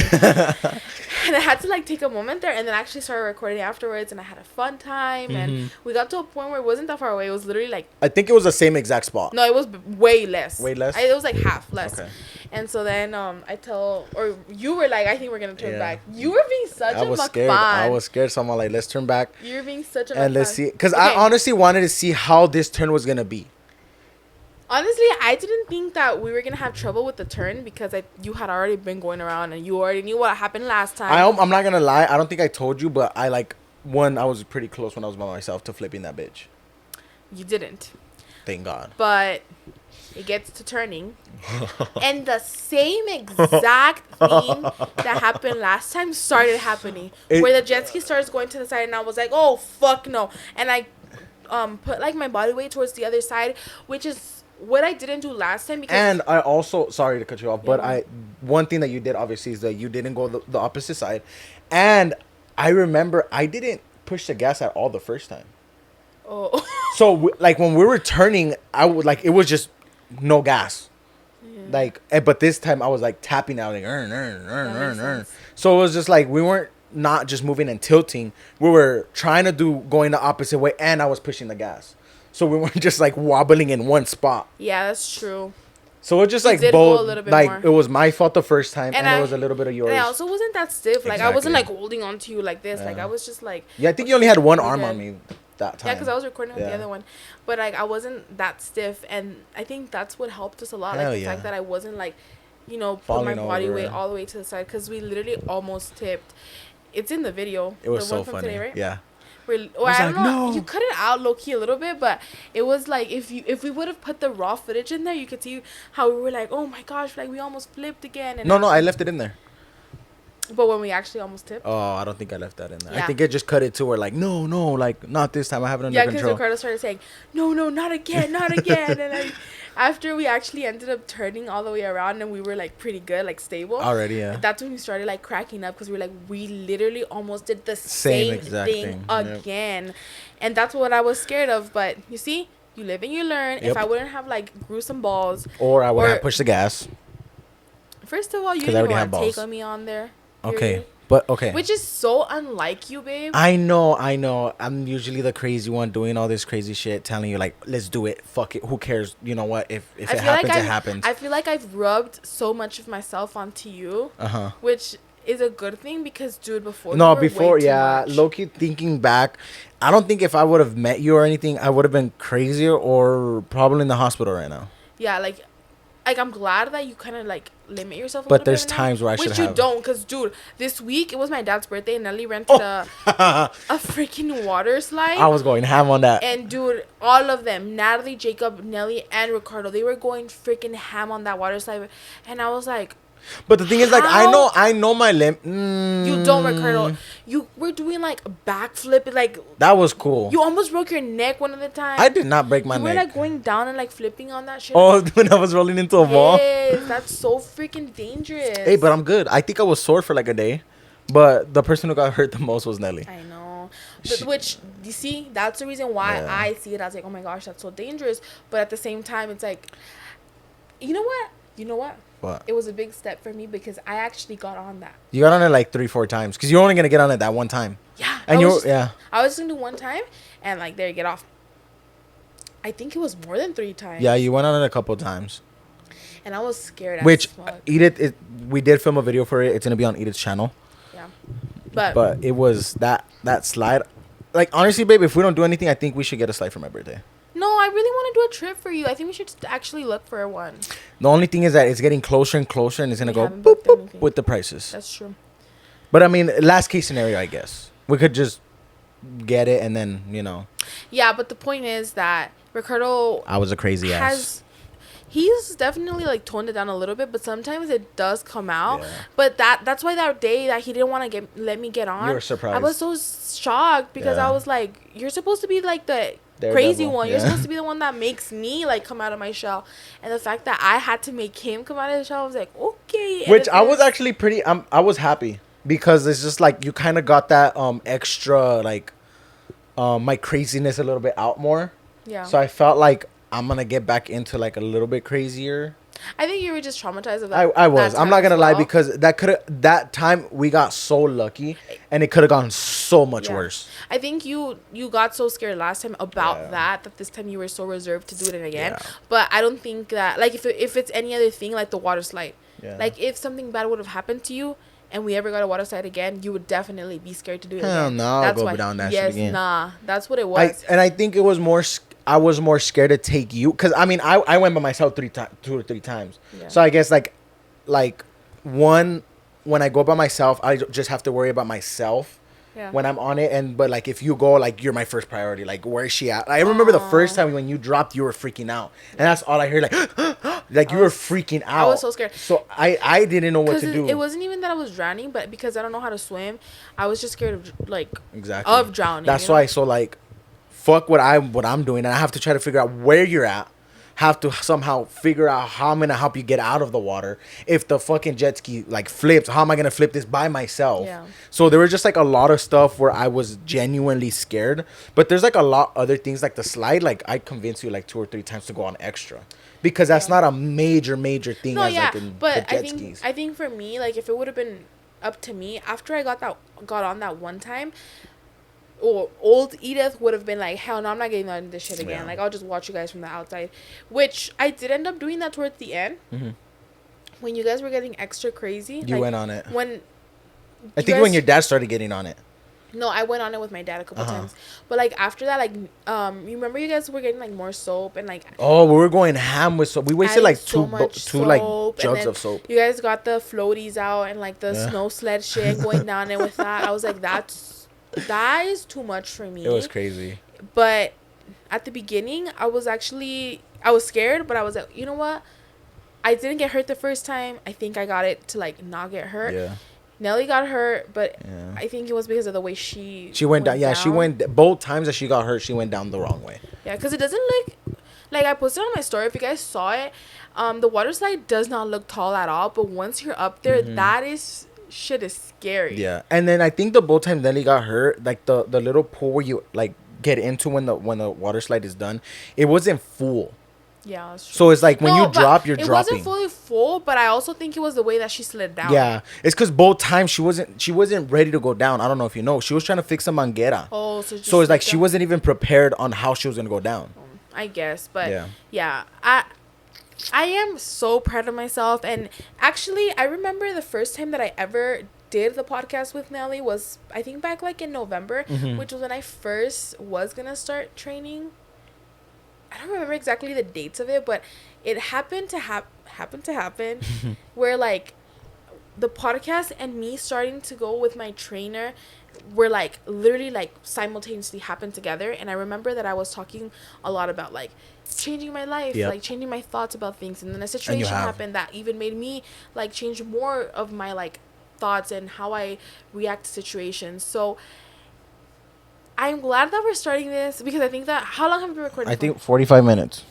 And I had to like take a moment there, and then actually started recording afterwards, and I had a fun time, and we got to a point where it wasn't that far away. It was literally like. I think it was the same exact spot. No, it was way less. Way less. It was like half less. Okay. And so then or you were like, I think we're gonna turn back. You were being such a scared. I was scared. So I'm like, let's turn back. You were being such a and let's see, because I honestly wanted to see how this turn was gonna be. Honestly, I didn't think that we were gonna have trouble with the turn because you had already been going around and you already knew what happened last time. I'm not gonna lie. I don't think I told you, but I was pretty close when I was by myself to flipping that bitch. You didn't. Thank God. But it gets to turning, and the same exact thing that happened last time started happening, where the jet ski starts going to the side, and I was like, "Oh fuck no!" And I put like my body weight towards the other side, which is what I didn't do last time. Because and I also, sorry to cut you off, but one thing that you did obviously is that you didn't go the opposite side, and I remember I didn't push the gas at all the first time. Oh. So like when we were turning, I would like it was just no gas. Yeah. Like, but this time I was like tapping out like earn. So it was just like we weren't not just moving and tilting. We were trying to do going the opposite way, and I was pushing the gas. So we weren't just like wobbling in one spot. Yeah, that's true. So it was just like both. Like more. It was my fault the first time, and it was a little bit of yours. And I also wasn't that stiff. Like I wasn't like holding on to you like this. Yeah. Like I was just like. Yeah, I think you only had one arm on me that time. Yeah, because I was recording with the other one, but like I wasn't that stiff, and I think that's what helped us a lot. Like the fact that I wasn't like, put my body weight all the way to the side, because we literally almost tipped. It's in the video. It was so funny. Today, right? Yeah. I don't know. No. You cut it out low key a little bit, but it was like if we would have put the raw footage in there, you could see how we were like, oh my gosh, like we almost flipped again. And no, I left it in there. But when we actually almost tipped. Oh, I don't think I left that in there. Yeah. I think it just cut it to where like no, like not this time. I have it under control. Yeah, because Ricardo started saying no, not again. And after we actually ended up turning all the way around and we were like pretty good, like stable already, yeah, that's when we started like cracking up, because we were like, we literally almost did the same thing again. Yep. And that's what I was scared of. But you see, you live and you learn. Yep. If I wouldn't have like gruesome balls, or I would have pushed the gas. First of all, you didn't want to take on me on there. Okay. But okay. Which is so unlike you, babe. I know. I'm usually the crazy one doing all this crazy shit, telling you like, let's do it. Fuck it. Who cares? You know what? If it happens, it happens. I feel like I've rubbed so much of myself onto you. Which is a good thing, because dude, before low-key thinking back, I don't think if I would have met you or anything, I would have been crazier or probably in the hospital right now. Yeah, like I'm glad that you kind of like limit yourself a little bit. But there's times where I should have. Which you don't, because dude, this week it was my dad's birthday and Nelly rented a freaking water slide. I was going ham on that. And dude, all of them, Natalie, Jacob, Nelly, and Ricardo, they were going freaking ham on that water slide. And I was like, but the thing is, like, I know my limp. You don't, Ricardo. You were doing like a backflip, like that was cool. You almost broke your neck one of the time. I did not break my neck. You were like going down and like flipping on that shit. Oh, when I was rolling into a wall. Yes, that's so freaking dangerous. Hey, but I'm good. I think I was sore for like a day, but the person who got hurt the most was Nelly. I know. Which, you see, that's the reason why I see it as like, oh my gosh, that's so dangerous. But at the same time, it's like, you know what? What? It was a big step for me, because I actually got on that. You got on it like 3-4 times, because you're only gonna get on it that one time. Yeah. And I was gonna do one time, and like there you get off. I think it was more than 3 times. Yeah, you went on it a couple times. And I was scared. Which Edith, we did film a video for it. It's gonna be on Edith's channel. Yeah. But it was that slide. Like honestly, babe, if we don't do anything, I think we should get a slide for my birthday. No, I really want to do a trip for you. I think we should just actually look for one. The only thing is that it's getting closer and closer, and it's going to go boop, boop with the prices. That's true. But, I mean, last case scenario, I guess. We could just get it and then, Yeah, but the point is that Ricardo, I was a crazy ass. He's definitely like toned it down a little bit, but sometimes it does come out. Yeah. But that's why that day that he didn't want to let me get on. You were surprised. I was so shocked because I was like, you're supposed to be like the crazy one. You're supposed to be the one that makes me like come out of my shell. And the fact that I had to make him come out of the shell, I was like, okay. Which I was actually pretty. I was happy because it's just like you kind of got that extra like my craziness a little bit out more. Yeah. So I felt like I'm gonna get back into like a little bit crazier. I think you were just traumatized of that. I was. I'm not gonna lie because that time we got so lucky and it could have gone so much worse. I think you got so scared last time about that this time you were so reserved to do it again. Yeah. But I don't think that like if it's any other thing like the water slide, like if something bad would have happened to you and we ever got a water slide again, you would definitely be scared to do it again. Hell no, I'll go down that shit again. That's what it was. I think it was more. I was more scared to take you because I mean I went by myself 2 or 3 times. Yeah. So I guess like one when I go by myself I just have to worry about myself when I'm on it but like if you go like you're my first priority like where is she at? I remember the first time when you dropped you were freaking out and that's all I heard like you were freaking out. I was so scared. So I didn't know what to do. It wasn't even that I was drowning but because I don't know how to swim I was just scared of like of drowning. That's why so like. Fuck what I'm doing, and I have to try to figure out where you're at. Have to somehow figure out how I'm gonna help you get out of the water. If the fucking jet ski like flips, how am I gonna flip this by myself? Yeah. So there was just like a lot of stuff where I was genuinely scared. But there's like a lot other things like the slide. Like I convinced you like 2 or 3 times to go on extra, because that's not a major thing. No, like in but the jet skis. I think for me, like if it would have been up to me after I got on that one time. Or old Edith would have been like, hell no, I'm not getting on this shit again. Yeah. Like, I'll just watch you guys from the outside. Which I did end up doing that towards the end. Mm-hmm. When you guys were getting extra crazy. You went on it. I think when your dad started getting on it. No, I went on it with my dad a couple times. But, like, after that, like, you remember you guys were getting, like, more soap and, like... Oh, we were going ham with soap. We wasted, like, two like, jugs of soap. You guys got the floaties out and, like, the snow sled shit going down it with that. I was like, that is too much for me. It was crazy. But at the beginning, I was scared, but I was like, you know what? I didn't get hurt the first time. I think I got it to like not get hurt. Yeah. Nelly got hurt, but I think it was because of the way she went down. Yeah, she went both times that she got hurt. She went down the wrong way. Yeah, because it doesn't look like I posted on my story. If you guys saw it, the water slide does not look tall at all. But once you're up there, that is. Shit is scary. Yeah, and then I think the both times Nelly got hurt, like the little pool where you like get into when the water slide is done, it wasn't full. Yeah, that's true. So it's like when you drop, you're dropping. It wasn't fully full, but I also think it was the way that she slid down. Yeah, it's because both times she wasn't ready to go down. I don't know if you know, she was trying to fix a manguera. Oh, so it's like she wasn't even prepared on how she was gonna go down. I guess, but yeah, I am so proud of myself. And actually, I remember the first time that I ever did the podcast with Nelly was, I think, back like in November, which was when I first was going to start training. I don't remember exactly the dates of it, but it happened to happen where like the podcast and me starting to go with my trainer were like literally like simultaneously happened together. And I remember that I was talking a lot about like changing my life, like changing my thoughts about things, and then a situation happened that even made me like change more of my like thoughts and how I react to situations. So I'm glad that we're starting this because I think that how long have we been recording? I think 45 minutes.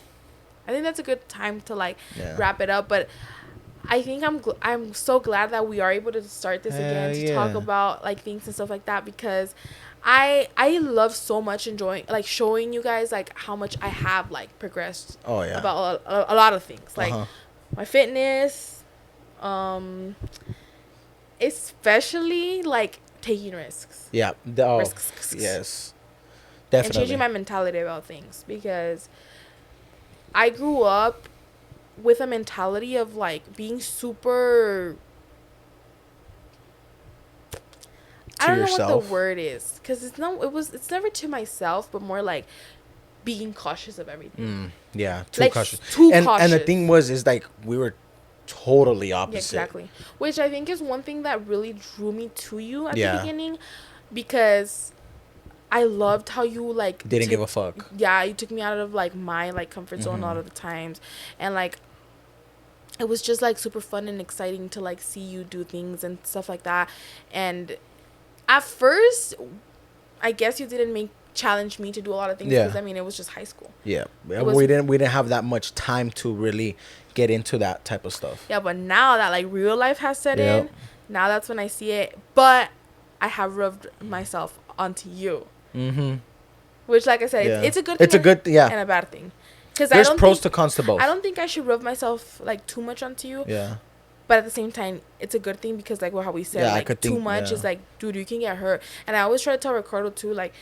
I think that's a good time to like wrap it up, but I think I'm so glad that we are able to start this again to talk about like things and stuff like that, because I love so much enjoying like showing you guys like how much I have like progressed about a lot of things, like my fitness, especially like taking risks. Yeah. Risks. Yes. Definitely. And changing my mentality about things, because I grew up with a mentality of like being super, I don't know what the word is, because it's never to myself, but more like being cautious of everything. Too cautious. And the thing is like we were totally opposite. Exactly. Which I think is one thing that really drew me to you at the beginning, because I loved how you like didn't give a fuck. Yeah, you took me out of like my like comfort zone a lot of the times, and like it was just like super fun and exciting to like see you do things and stuff like that. And at first, I guess you didn't challenge me to do a lot of things because I mean it was just high school. Yeah, we didn't have that much time to really get into that type of stuff. Yeah, but now that like real life has set in, now that's when I see it. But I have rubbed myself onto you. Mm-hmm. Which, like I said, it's a good thing. It's a good and a bad thing. Because there's pros to cons to both. I don't think I should rub myself like too much onto you. Yeah. But at the same time, it's a good thing because like how we said, like too much is like, dude, you can get hurt. And I always try to tell Ricardo too, like,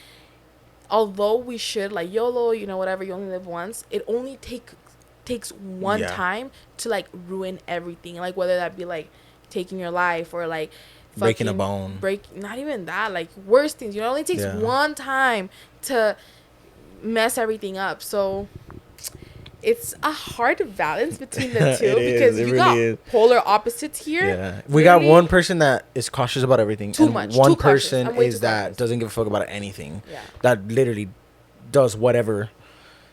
although we should like YOLO, you know, whatever, you only live once. It only takes one time to like ruin everything. Like whether that be like taking your life or like breaking a bone. Not even that. Like worse things. You know, it only takes one time to mess everything up. So it's a hard balance between the two because you really got polar opposites here. Yeah, we got one person that is cautious about everything, and one person is that doesn't give a fuck about anything. Yeah, that literally does whatever.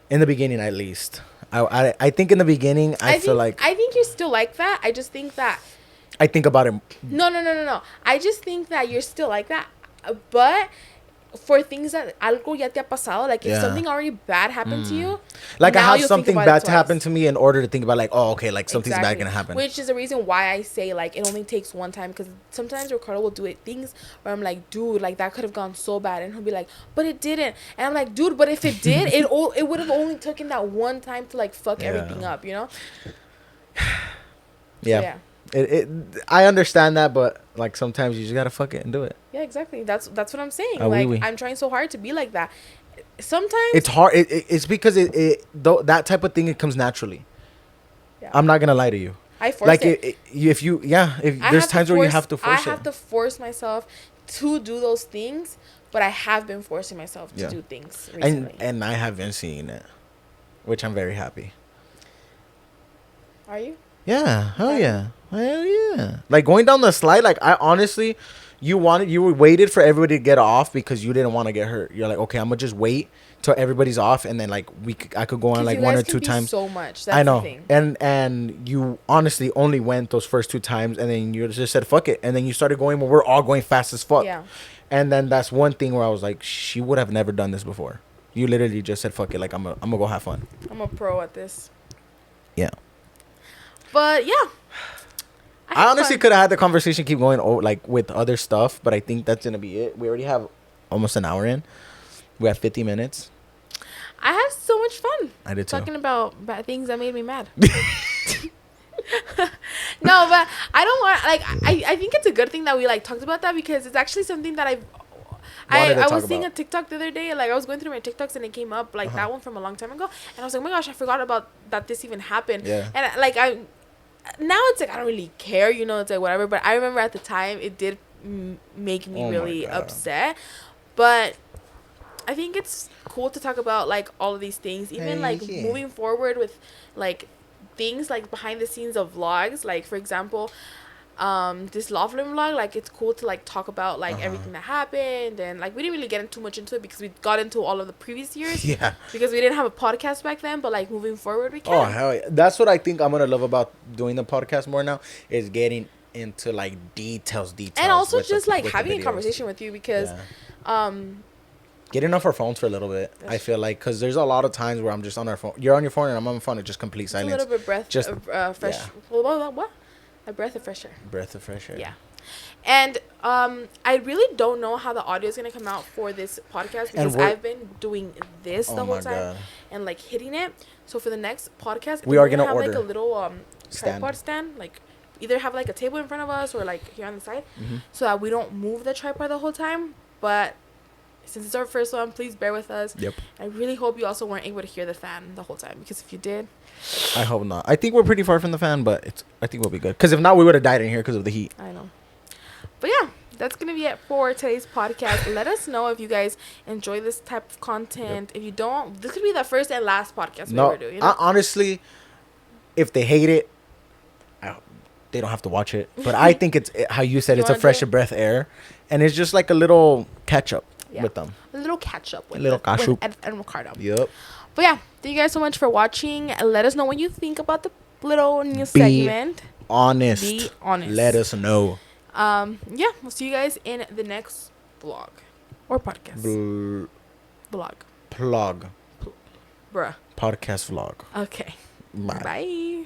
In the beginning, at least, I think in the beginning, I think you're still like that. I just think that I think about it. No. I just think that you're still like that, but for things that algo ya te ha pasado, like if something already bad happened to you, like I have something bad to happen to me in order to think about like, oh, okay, like something's bad gonna happen. Which is the reason why I say like it only takes one time, because sometimes Ricardo will do things where I'm like, dude, like that could have gone so bad, and he'll be like, but it didn't, and I'm like, dude, but if it did, it would have only taken that one time to like fuck everything up, you know? Yeah. I understand that, but like sometimes you just gotta fuck it and do it. Yeah, exactly. That's what I'm saying. Like I'm trying so hard to be like that. Sometimes it's hard. It's because that type of thing, it comes naturally. Yeah. I'm not gonna lie to you. I force it. If there's times where you have to force it. I have to force myself to do those things, but I have been forcing myself to do things recently. And I have been seeing it, which I'm very happy. Are you? Yeah. Hell yeah. Like going down the slide, like I honestly, you waited for everybody to get off because you didn't want to get hurt. You're like, okay, I'm gonna just wait till everybody's off, and then like I could go on like one or two times. So much. That's I know. The thing. And you honestly only went those first two times, and then you just said fuck it, and then you started going when we're all going fast as fuck. Yeah. And then that's one thing where I was like, she would have never done this before. You literally just said fuck it, like I'm gonna go have fun. I'm a pro at this. Yeah. But yeah. I honestly could have had the conversation keep going like with other stuff, but I think that's gonna be it. We already have almost an hour in. We have 50 minutes. I had so much fun. I did too. Talking about bad things that made me mad. No, but I don't want I think it's a good thing that we like talked about that, because it's actually something that I was seeing a TikTok the other day. Like I was going through my TikToks and it came up like that one from a long time ago, and I was like, oh my gosh, I forgot about that this even happened. Yeah. And like now it's like I don't really care, you know, it's like whatever, but I remember at the time it did make me really upset. But I think it's cool to talk about like all of these things, even moving forward with like things like behind the scenes of vlogs. Like for example, this Laughlin vlog, like it's cool to like talk about like everything that happened, and like we didn't really get too much into it because we got into all of the previous years. Yeah. Because we didn't have a podcast back then, but like moving forward we can. Oh hell yeah! That's what I think I'm gonna love about doing the podcast more now, is getting into like details, and also just like having a conversation with you, because getting off our phones for a little bit. I feel like, because there's a lot of times where I'm just on our phone. You're on your phone and I'm on my phone. It's just complete silence. A little bit fresh. Yeah. What? A breath of fresh air. Breath of fresh air. Yeah. And I really don't know how the audio is going to come out for this podcast, because I've been doing this the whole time and like hitting it. So for the next podcast, we are going to have order like a little tripod stand, like either have like a table in front of us or like here on the side, so that we don't move the tripod the whole time. But since it's our first one, please bear with us. Yep. I really hope you also weren't able to hear the fan the whole time, because if you did, I hope not. I think we're pretty far from the fan, but I think we'll be good. Because if not, we would have died in here because of the heat. I know. But yeah, that's going to be it for today's podcast. Let us know if you guys enjoy this type of content. If you don't, this could be the first and last podcast we ever do. You know? Honestly, if they hate it, they don't have to watch it. But I think it's, how you said, it's a fresh breath air. And it's just like a little catch up with them. A little catch up with, little catch up with Edith and Ricardo. Yep. But yeah, thank you guys so much for watching. Let us know what you think about the little new segment. Honest. Be honest. Let us know. Yeah, we'll see you guys in the next vlog or podcast. Vlog. Plug. Bruh. Podcast vlog. Okay. Bye. Bye.